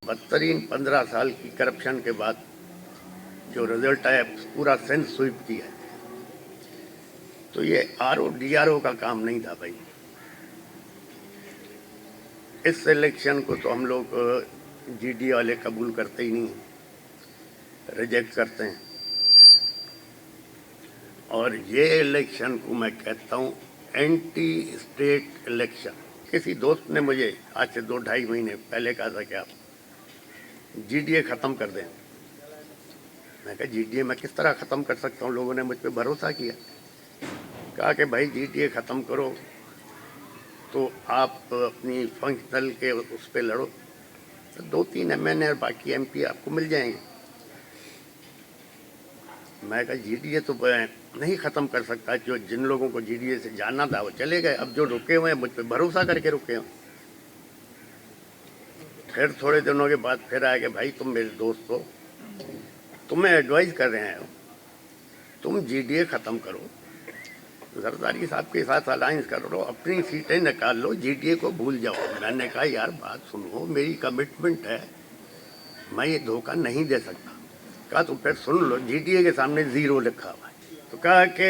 बदतरीन 15 साल की करप्शन के बाद जो रिजल्ट आया, पूरा सिंध स्वीप किया है। तो ये आरओ डीआरओ का काम नहीं था भाई। इस इलेक्शन को तो हम लोग जीडी वाले कबूल करते ही नहीं, रिजेक्ट करते हैं। और ये इलेक्शन को मैं कहता हूँ एंटी स्टेट इलेक्शन। किसी दोस्त ने मुझे आज से 2-2.5 महीने पहले कहा था कि आप जीडीए खत्म कर दें। मैं कहा जीडीए मैं किस तरह खत्म कर सकता हूँ? लोगों ने मुझ पर भरोसा किया, कहा कि भाई जीडीए खत्म करो तो आप अपनी फंक्शनल के उस पर लड़ो, तो 2-3 एमएनए और बाकी एमपी आपको मिल जाएंगे। मैं कहा जीडीए तो नहीं ख़त्म कर सकता। जो जिन लोगों को जीडीए से जाना था वो चले गए, अब जो रुके हुए हैं मुझ पर भरोसा करके रुके हुए। फिर थोड़े दिनों के बाद फिर आया कि भाई तुम मेरे दोस्त हो, तुम्हें एडवाइस कर रहे हैं, तुम जीडीए ख़त्म करो, जरदारी साहब के साथ अलायंस कर लो, अपनी सीटें निकाल लो, जीडीए को भूल जाओ। मैंने कहा यार बात सुनो, मेरी कमिटमेंट है, मैं ये धोखा नहीं दे सकता। कहा तो फिर सुन लो, जीडीए के सामने 0 लिखा हुआ है। तो कहा कि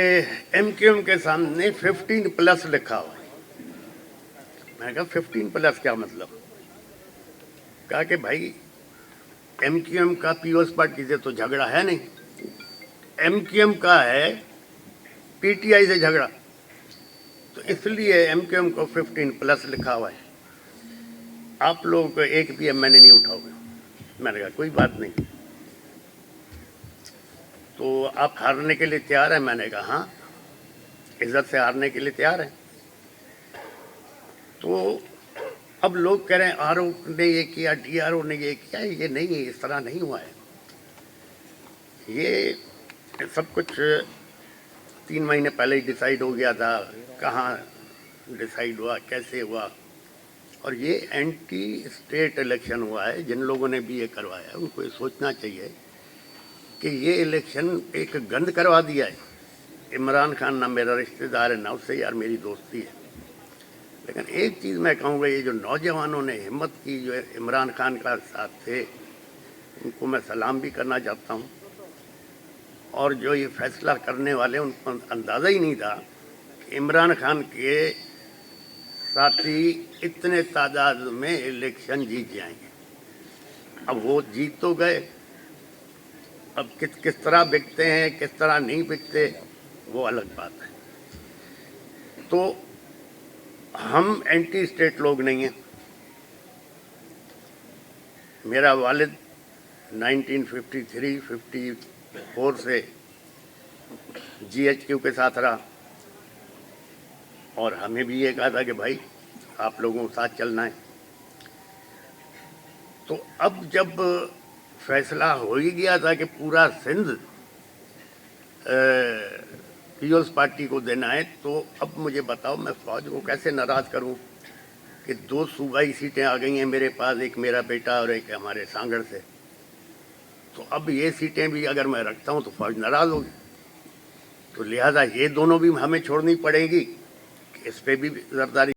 एमक्यूएम के सामने 15+ लिखा हुआ है। मैंने कहा 15+ क्या मतलब? कहा कि भाई एमक्यूएम का पीओएस पार्टी से तो झगड़ा है नहीं, एमक्यूएम का है पीटीआई से झगड़ा, तो इसलिए एमक्यूएम को 15+ लिखा हुआ है। आप लोग एक भी एमएनए नहीं उठाओगे। मैंने कहा कोई बात नहीं, तो आप हारने के लिए तैयार हैं? मैंने कहा हाँ, इज्जत से हारने के लिए तैयार हैं। तो अब लोग कह रहे हैं आरओ ने ये किया, डीआरओ ने ये किया। ये नहीं है, इस तरह नहीं हुआ है। ये सब कुछ 3 महीने पहले ही डिसाइड हो गया था। कहाँ डिसाइड हुआ, कैसे हुआ? और ये एंटी स्टेट इलेक्शन हुआ है। जिन लोगों ने भी ये करवाया उनको ये सोचना चाहिए कि ये इलेक्शन एक गंद करवा दिया है। इमरान खान ना मेरा रिश्तेदार है, ना उससे यार मेरी दोस्ती है, लेकिन एक चीज़ मैं कहूँगा, ये जो नौजवानों ने हिम्मत की, जो इमरान खान का साथ थे, उनको मैं सलाम भी करना चाहता हूँ। और जो ये फैसला करने वाले, उनको अंदाज़ा ही नहीं था कि इमरान खान के साथी इतने तादाद में इलेक्शन जीत जाएंगे। अब वो जीत तो गए, अब किस तरह बिकते हैं, किस तरह नहीं बिकते, वो अलग बात है। तो हम एंटी स्टेट लोग नहीं हैं। मेरा वालिद 1953-54 से जीएचक्यू के साथ रहा, और हमें भी ये कहा था कि भाई आप लोगों के साथ चलना है। तो अब जब फैसला हो ही गया था कि पूरा सिंध पीओएस पार्टी को देना है, तो अब मुझे बताओ मैं फौज को कैसे नाराज़ करूं कि 2 सूबाई सीटें आ गई हैं मेरे पास, एक मेरा बेटा और एक हमारे सांगड़ से। तो अब ये सीटें भी अगर मैं रखता हूं तो फौज नाराज़ होगी, तो लिहाजा ये दोनों भी हमें छोड़नी पड़ेगी। इस पर भी जरदारी